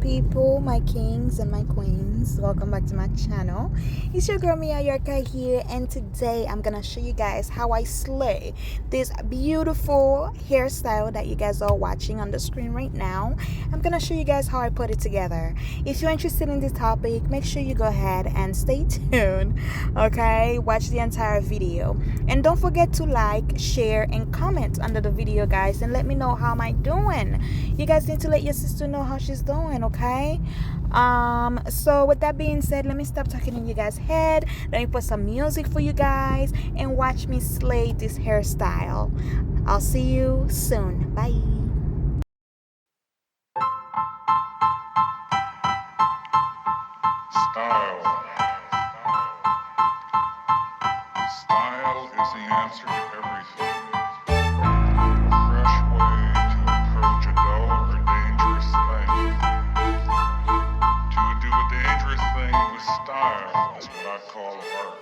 people, my kings and my queens. Welcome back to my channel. It's your girl Mia Yurka here, and today I'm gonna show you guys how I slay this beautiful hairstyle that you guys are watching on the screen right now. I'm gonna show you guys how I put it together. If you're interested in this topic, make sure you go ahead and stay tuned. Okay, watch the entire video, and don't forget to like, share, and comment under the video, guys, and let me know how am I doing. You guys need to let your sister know how she's doing, okay? So with that being said, let me stop talking in you guys' head. Let me put some music for you guys and watch me slay this hairstyle. I'll see you soon. Bye. Style. Style is the answer to everything. A fresh way to approach a dull or dangerous thing. To do a dangerous thing with style is what I call art.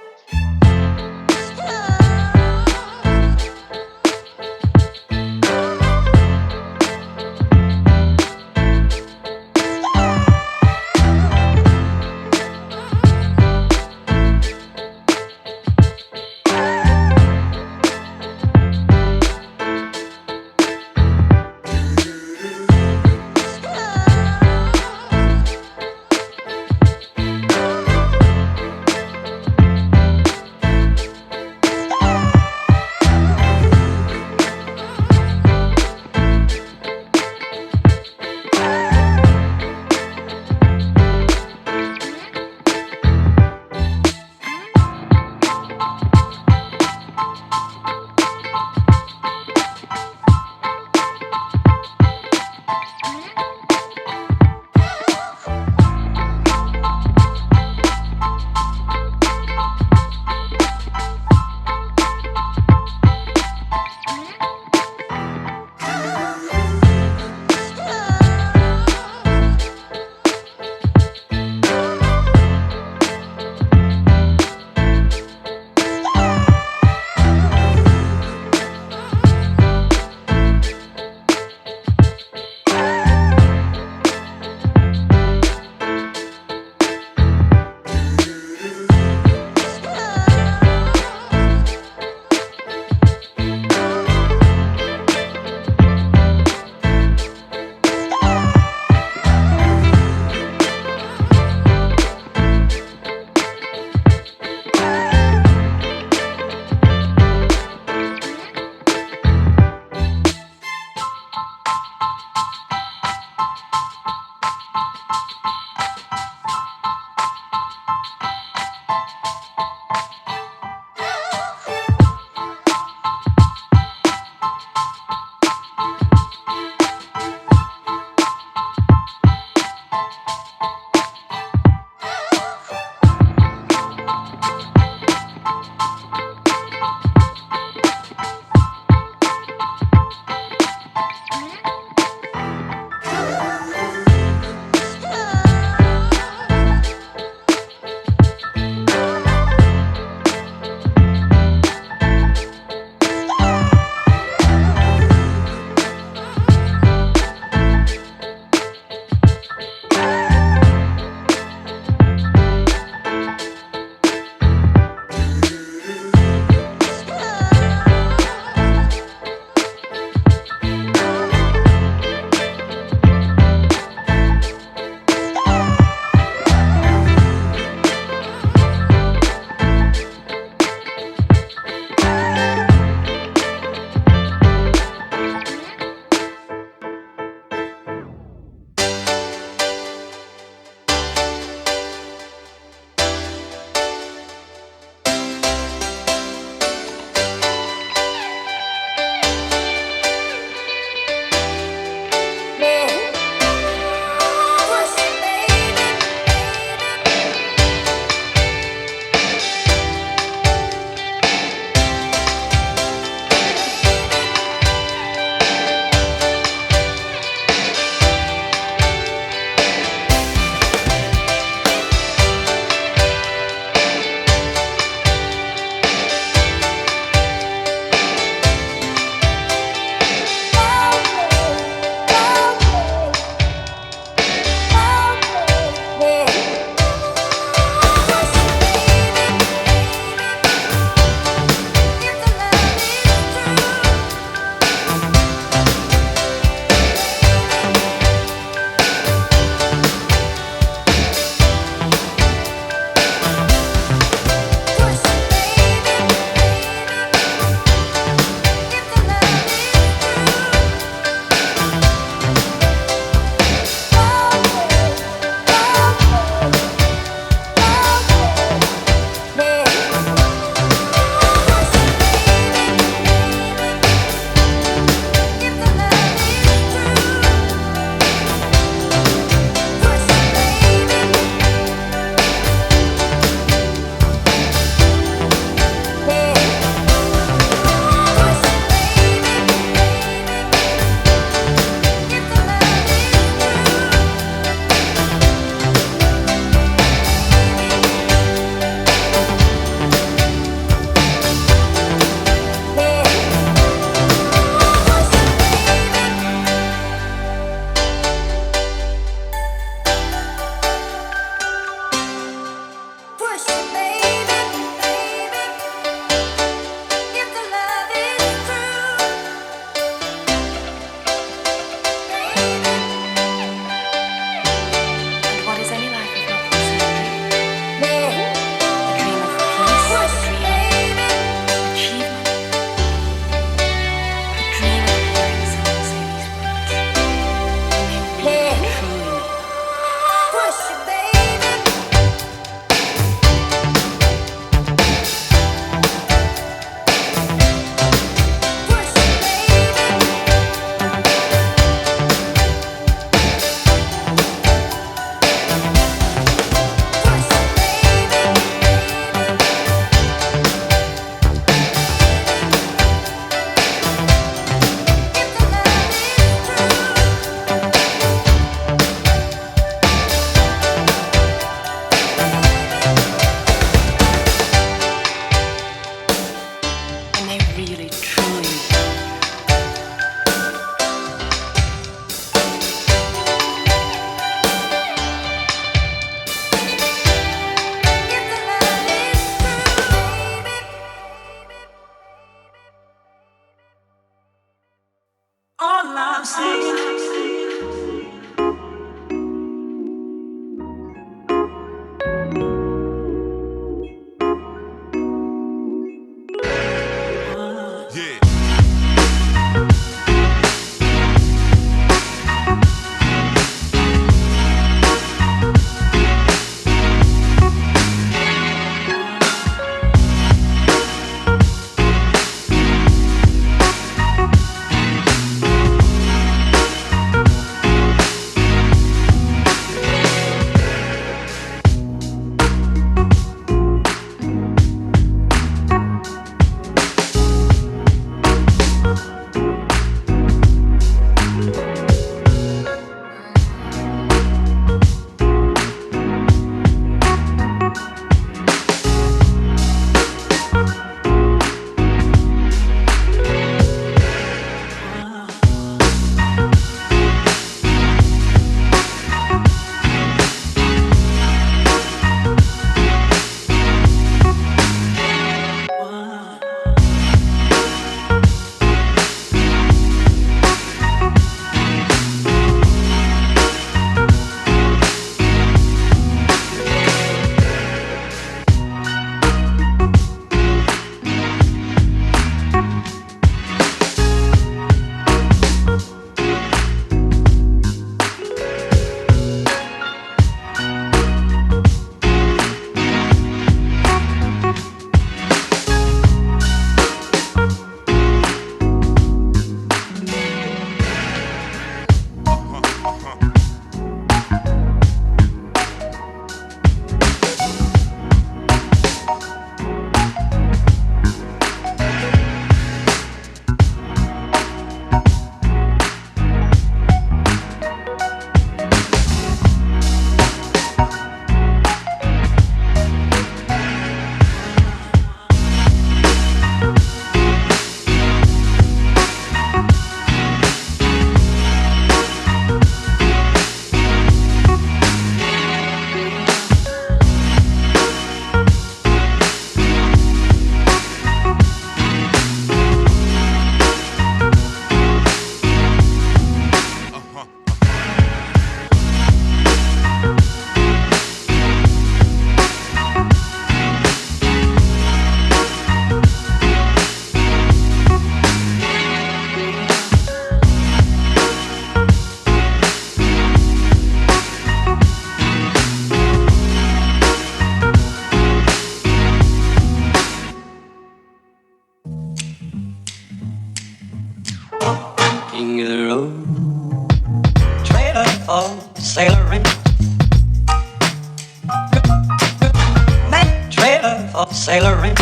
sailor rent.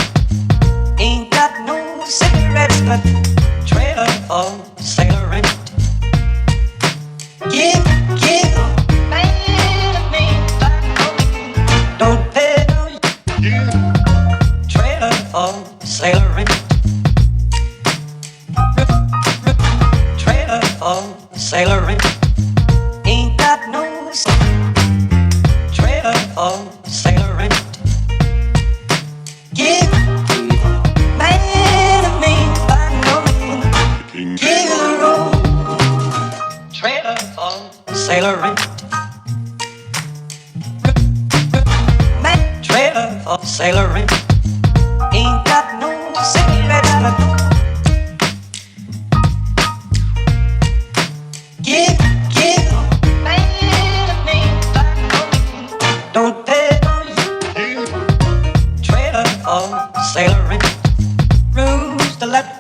Ain't got no cigarettes, but trailer for sailor rent. Give man of me, don't pay no trailer for sailor rent. Trailer for sailor rent. Ain't got no trailer for sailor rent. Give man of me, by no means. Give the road. Trailer for sailor rent. Man, trailer for sailor rent. Ain't got no cigarette. Give man of me, by no means. Don't pay no trailer for sailor rent. Rules to let